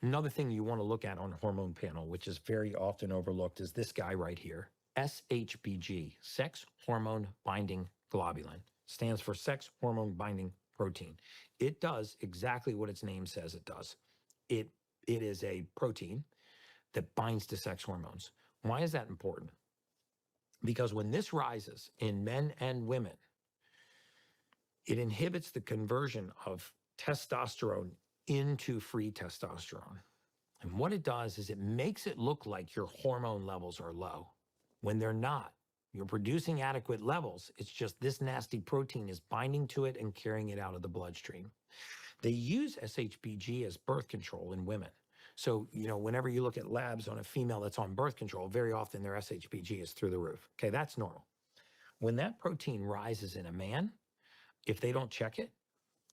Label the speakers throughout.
Speaker 1: Another thing you want to look at on a hormone panel, which is very often overlooked, is this guy right here, SHBG, sex hormone binding globulin. Stands for sex hormone binding protein. It does exactly what its name says it does. It is a protein that binds to sex hormones. Why is that important? Because when this rises in men and women, it inhibits the conversion of testosterone into free testosterone. And what it does is it makes it look like your hormone levels are low when they're not. You're producing adequate levels. It's just this nasty protein is binding to it and carrying it out of the bloodstream. They use SHBG as birth control in women. So, whenever you look at labs on a female that's on birth control, very often their SHBG is through the roof. Okay, that's normal. When that protein rises in a man, if they don't check it,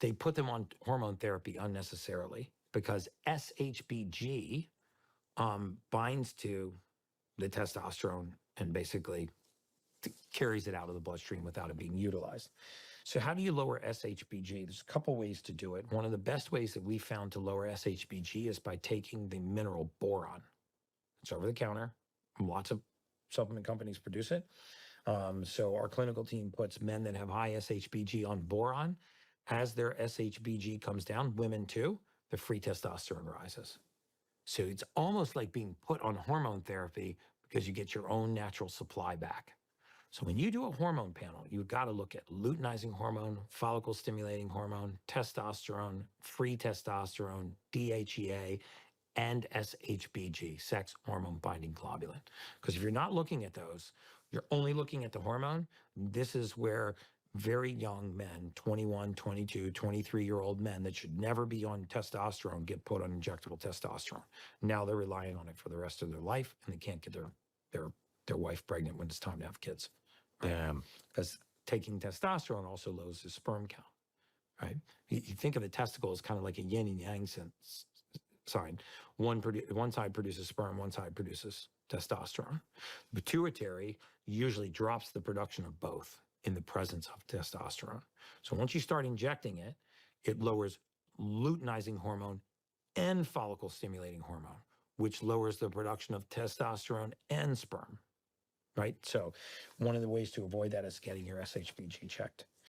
Speaker 1: they put them on hormone therapy unnecessarily because SHBG binds to the testosterone and basically carries it out of the bloodstream without it being utilized. So how do you lower SHBG? There's a couple ways to do it. One of the best ways that we found to lower SHBG is by taking the mineral boron. It's over the counter. Lots of supplement companies produce it. So our clinical team puts men that have high SHBG on boron. As their SHBG comes down, women too, the free testosterone rises. So it's almost like being put on hormone therapy because you get your own natural supply back. So when you do a hormone panel, you've got to look at luteinizing hormone, follicle stimulating hormone, testosterone, free testosterone, DHEA, and SHBG, sex hormone binding globulin. Because if you're not looking at those, you're only looking at the hormone, this is where very young men, 21, 22, 23-year-old men that should never be on testosterone get put on injectable testosterone. Now they're relying on it for the rest of their life, and they can't get their wife pregnant when it's time to have kids. Right?
Speaker 2: Damn.
Speaker 1: Because taking testosterone also lowers the sperm count, right? You think of the testicle as kind of like a yin and yang sign. One side produces sperm, one side produces testosterone. The pituitary usually drops the production of both in the presence of testosterone. So once you start injecting it, it lowers luteinizing hormone and follicle stimulating hormone, which lowers the production of testosterone and sperm, right? So one of the ways to avoid that is getting your SHBG checked.